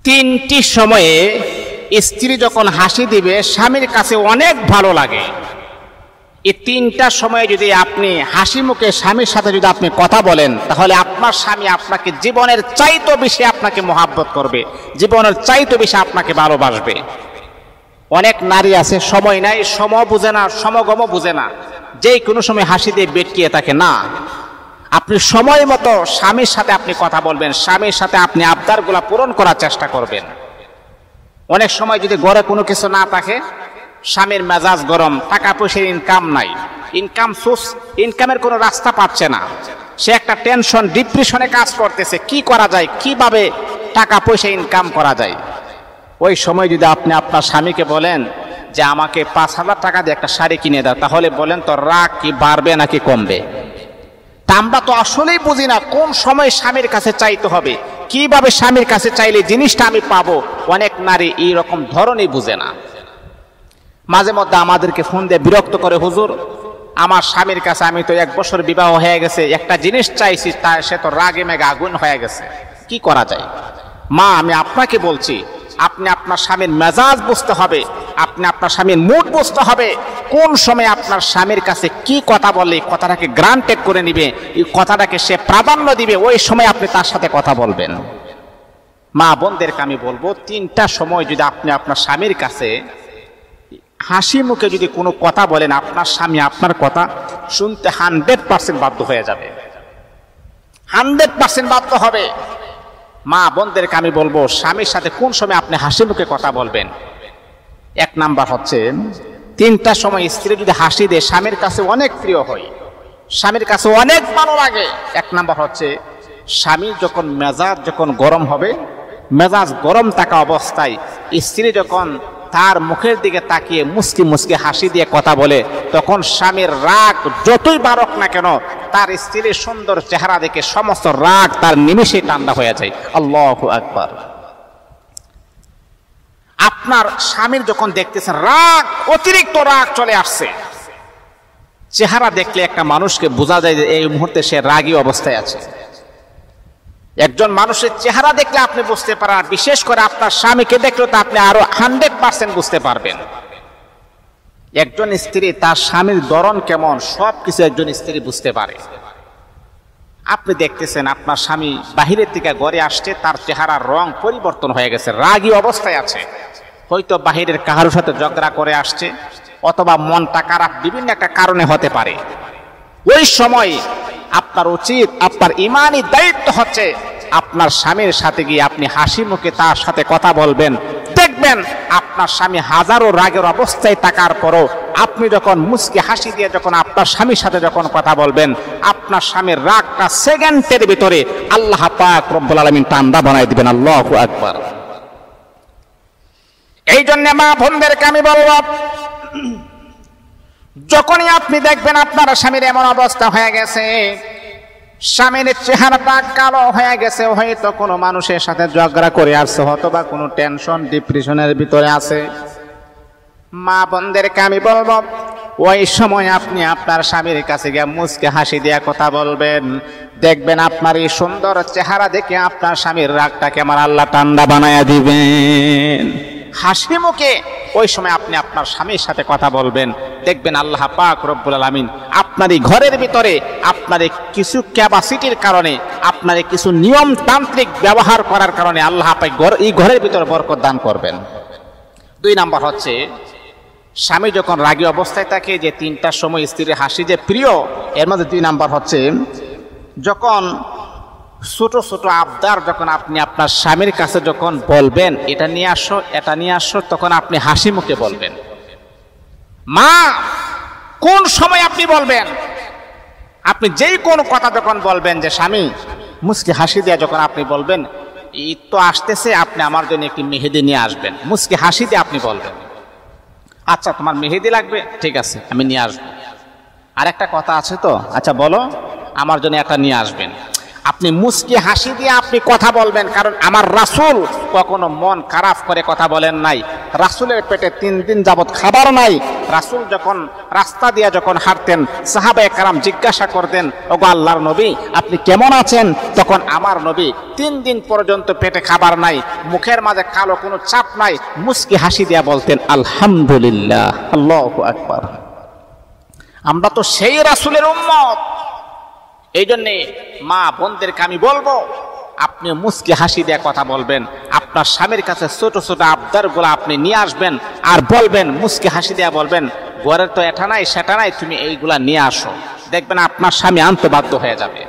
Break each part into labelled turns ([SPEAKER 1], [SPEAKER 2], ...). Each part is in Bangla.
[SPEAKER 1] তিনটি সময়ে স্ত্রী যখন হাসি দিবে স্বামীর কাছে অনেক ভালো লাগে। এই তিনটা সময়ে যদি আপনি হাসি মুখে স্বামীর সাথে যদি আপনি কথা বলেন, তাহলে আপনার স্বামী আপনাকে জীবনের চাইতে বেশি আপনাকে মহাব্বত করবে, জীবনের চাইতে বেশি আপনাকে ভালোবাসবে। অনেক নারী আছে সময় নাই, সময় বুঝে না, সমাগম বুঝে না, যে কোনো সময় হাসি দিয়ে বেটকিয়ে থাকে। না, আপনি সময় মতো স্বামীর সাথে আপনি কথা বলবেন, স্বামীর সাথে আপনি আবদারগুলা পূরণ করার চেষ্টা করবেন। অনেক সময় যদি ঘরে কোনো কিছু না থাকে, স্বামীর মেজাজ গরম, টাকা পয়সার ইনকাম নাই, ইনকামের কোনো রাস্তা পাচ্ছে না, সে একটা টেনশন ডিপ্রেশনে কাজ করতেছে, কি করা যায়, কিভাবে টাকা পয়সা ইনকাম করা যায়। ওই সময় যদি আপনি আপনার স্বামীকে বলেন যে আমাকে 5,000 টাকা দিয়ে একটা শাড়ি কিনে দাও, তাহলে বলেন তো রাগ কি বাড়বে নাকি কমবে? তা আমরা তো আসলেই বুঝি না কোন সময় স্বামীর কাছে চাইতে হবে, কিভাবে স্বামীর কাছে চাইলে জিনিসটা আমি পাবো। অনেক নারী এইরকম ধরনই বুঝে না। মাঝে মধ্যে আমাদেরকে ফোন দিয়ে বিরক্ত করে, হুজুর আমার স্বামীর কাছে আমি তো 1 বছর বিবাহ হয়ে গেছে, একটা জিনিস চাইছি, তা সে তো রাগে মেঘে আগুন হয়ে গেছে, কি করা যায়? মা, আমি আপনাকে বলছি, আপনি আপনার স্বামীর মেজাজ বুঝতে হবে, আপনি আপনার স্বামীর মুড বুঝতে হবে, কোন সময় আপনার স্বামীর কাছে কি কথা বললে কথাটাকে গ্রান্টেড করে নিবে, এই কথাটাকে সে প্রাধান্য দিবে, ওই সময় আপনি তার সাথে কথা বলবেন। মা বোনদেরকে আমি বলবো, 3টা সময় যদি আপনি আপনার স্বামীর কাছে হাসি মুখে যদি কোনো কথা বলেন, আপনার স্বামী আপনার কথা শুনতে 100% বাধ্য হয়ে যাবে, 100% বাধ্য হবে। মা বোনদেরকে আমি বলবো, স্বামীর সাথে কোন সময় আপনি হাসি মুখে কথা বলবেন। 1 নাম্বার হচ্ছে, 3টা সময় স্ত্রী যদি হাসি দেয় স্বামীর কাছে অনেক প্রিয় হয়, স্বামীর কাছে অনেক ভালো লাগে। 1 নাম্বার হচ্ছে, স্বামী যখন মেজাজ যখন গরম হবে, মেজাজ গরম থাকা অবস্থায় স্ত্রী যখন তার মুখের দিকে তাকিয়ে মুচকি মুচকি হাসি দিয়ে কথা বলে, তখন স্বামীর রাগ যতই বাড়ুক না কেন, তার স্ত্রীর সুন্দর চেহারা দেখে সমস্ত রাগ তার নিমেষেই ঠান্ডা হয়ে যায়। আল্লাহু আকবার। আপনার স্বামীর যখন দেখতেছেন রাগ, অতিরিক্ত রাগ চলে আসছে, চেহারা দেখলে একটা মানুষকে বোঝা যায় যে এই মুহূর্তে সে রাগী অবস্থায় আছে। একজন মানুষের চেহারা দেখলে আপনি বুঝতে পারেন, বিশেষ করে আপনার স্বামীকে দেখলে তো আপনি আরো 100% বুঝতে পারবেন। একজন স্ত্রী তার স্বামীর ধরন কেমন, সবকিছু একজন স্ত্রী বুঝতে পারে। আপনি দেখতেছেন আপনার স্বামী বাহিরের থেকে ঘরে আসছে, তার চেহারার রং পরিবর্তন হয়ে গেছে, রাগী অবস্থায় আছে, হয়তো বাহিরের কারোর সাথে ঝগড়া করে আসছে, অথবা মনটা খারাপ, বিভিন্ন একটা কারণে হতে পারে। ওই সময় আপনার উচিত, আপনার ইমানি দায়িত্ব হচ্ছে আপনার স্বামীর সাথে গিয়ে আপনি হাসি মুখে তার সাথে কথা বলবেন। দেখবেন আপনার স্বামী হাজারো রাগের অবস্থায় থাকার পরও আপনি যখন মুচকি হাসি দিয়ে যখন আপনার স্বামীর সাথে যখন কথা বলবেন, আপনার স্বামীর রাগটা সেকেন্ডের ভিতরে আল্লাহ পাক রব্বুল আলামিন ঠান্ডা বানায় দিবেন। আল্লাহু আকবার। এই জন্য মা বোনদেরকে আমি বলব, যখনই আপনি দেখবেন আপনার স্বামীর এমন অবস্থা হয়ে গেছে, স্বামীর চেহারাটা কালো হয়ে গেছে, হয়তো কোনো মানুষের সাথে ঝগড়া করে আসছে, অথবা কোনো টেনশন ডিপ্রেশনের ভিতরে আছে, মা বোনদেরকে আমি বলবো, ওই সময় আপনি আপনার স্বামীর কাছে গিয়ে মুচকে হাসি দিয়ে কথা বলবেন। দেখবেন আপনার এই সুন্দর চেহারা দেখে আপনার স্বামীর রাগটাকে আমার আল্লাহ ঠান্ডা বানায়া দিবেন। হাসি মুখে ওই সময় আপনি আপনার স্বামীর সাথে কথা বলবেন, দেখবেন আল্লাহ পাক রব্বুল আলামিন আপনার এই ঘরের ভিতরে আপনার কিছু ক্যাপাসিটির কারণে, আপনার কিছু নিয়মতান্ত্রিক ব্যবহার করার কারণে আল্লাহ পাক এই ঘরের ভিতরে বরকত দান করবেন। 2 নাম্বার হচ্ছে, স্বামী যখন রাগী অবস্থায় থাকে, যে 3টার সময় স্ত্রীর হাসি যে প্রিয়, এর মধ্যে 2 নাম্বার হচ্ছে, যখন ছোট ছোট আবদার যখন আপনি আপনার স্বামীর কাছে যখন বলবেন, এটা নিয়ে আসো, এটা নিয়ে আসো, তখন আপনি হাসি মুখে বলবেন। মা, কোন সময় আপনি বলবেন? আপনি যেই কোনো কথা যখন বলবেন, যে স্বামী মুচকি হাসি দিয়ে যখন আপনি বলবেন, ঈদ তো আসতেছে, আপনি আমার জন্য একটি মেহেদি নিয়ে আসবেন, মুচকি হাসি দিয়ে আপনি বলবেন, আচ্ছা তোমার মেহেদি লাগবে, ঠিক আছে আমি নিয়ে আসবো। আর একটা কথা আছে তো, আচ্ছা বলো, আমার জন্য একটা নিয়ে আসবেন। আপনি মুস্কি হাসি দিয়ে আপনি কথা বলবেন, কারণ আমার রাসূল কখনো মন খারাপ করে কথা বলেন নাই। রাসূলের পেটে 3 দিন যাবত খাবার নাই। রাসূল যখন রাস্তা দিয়ে যখন হাঁটতেন, সাহাবায়ে কেরাম জিজ্ঞাসা করতেন, ওগো আল্লাহর নবী আপনি কেমন আছেন? তখন আমার নবী 3 দিন পর্যন্ত পেটে খাবার নাই, মুখের মাঝে কালো কোনো চাপ নাই, মুস্কি হাসি দিয়ে বলতেন আলহামদুলিল্লাহ। আল্লাহু আকবার। আমরা তো সেই রাসূলের উম্মত। এই জন্যে মা বোনদেরকে আমি বলবো, আপনি মুস্কি হাসি দিয়ে কথা বলবেন। আপনার স্বামীর কাছে ছোট ছোট আবদারগুলো আপনি নিয়ে আসবেন আর বলবেন, মুস্কি হাসি দিয়ে বলবেন, ঘরের তো এটা নাই সেটা নাই, তুমি এইগুলা নিয়ে আসো। দেখবেন আপনার স্বামী আনতে বাধ্য হয়ে যাবে।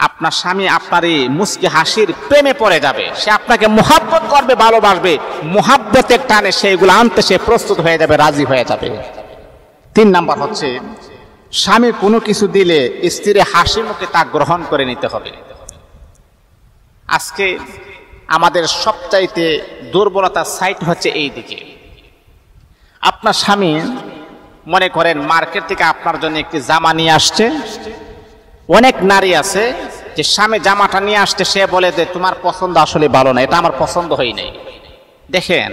[SPEAKER 1] আপনার স্বামী আপনার এই মুস্কি হাসির প্রেমে পড়ে যাবে। সে আপনাকে মোহাব্বত করবে, ভালোবাসবে, মোহাব্বতের টানে সেইগুলো আনতে সে প্রস্তুত হয়ে যাবে, রাজি হয়ে যাবে। 3 নাম্বার হচ্ছে, স্বামী কোনো কিছু দিলে স্ত্রী হাসি মুখে তা গ্রহণ করে নিতে হবে। আজকে আমাদের সবচাইতে দুর্বলতার সাইট হচ্ছে এই দিকে। আপনার স্বামী মনে করেন মার্কেট থেকে আপনার জন্য একটি জামা নিয়ে আসছে। অনেক নারী আছে যে স্বামী জামাটা নিয়ে আসতে সে বলে যে তোমার পছন্দ আসলে ভালো না, এটা আমার পছন্দ হয় নাই। দেখেন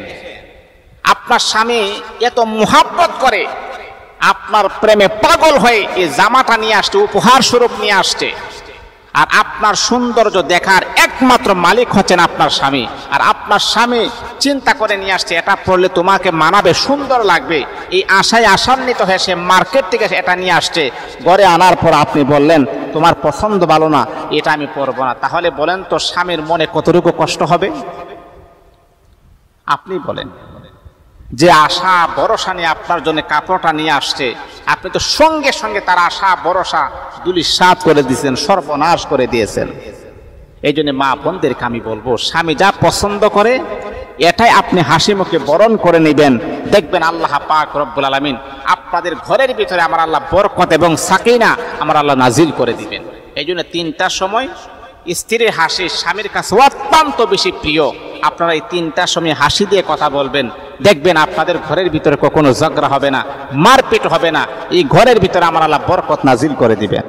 [SPEAKER 1] আপনার স্বামী এত মোহাব্বত করে, আপনার প্রেমে পাগল হয়ে এই জামাটা নিয়ে আসছে, উপহার স্বরূপ নিয়ে আসছে। আর আপনার সৌন্দর্য দেখার একমাত্র মালিক হচ্ছেন আপনার স্বামী। আর আপনার স্বামী চিন্তা করে নিয়ে আসছে এটা পরলে তোমাকে মানাবে, সুন্দর লাগবে, এই আশায় আশান্বিত হয়ে সে মার্কেট থেকে এটা নিয়ে আসছে। ঘরে আনার পর আপনি বললেন তোমার পছন্দ ভালো না, এটা আমি পরবো না। তাহলে বলেন তো স্বামীর মনে কতটুকু কষ্ট হবে? আপনি বলেন। যে আশা ভরসা নিয়ে আপনার জন্য কাপড়টা নিয়ে আসছে, আপনি তো সঙ্গে সঙ্গে তার আশা ভরসা ধূলিসাৎ করে দিয়েছেন, সর্বনাশ করে দিয়েছেন। এই জন্য মা বোনদেরকে আমি বলবো, স্বামী যা পছন্দ করে এটাই আপনি হাসি মুখে বরণ করে নেবেন। দেখবেন আল্লাহ পাক রব্বুল আলামিন আপনাদের ঘরের ভিতরে আমার আল্লাহ বরকত এবং সাকিনা আমার আল্লাহ নাজিল করে দিবেন। এই জন্য 3টার সময় স্ত্রীর হাসি স্বামীর কাছে অত্যন্ত বেশি প্রিয়। আপনারা এই 3টার সময় হাসি দিয়ে কথা বলবেন, দেখবেন আপনাদের ঘরের ভিতরে কখনো ঝগড়া হবে না, মারপিট হবে না। এই ঘরের ভিতরে আমার আল্লাহ বরকত নাজিল করে দিবেন।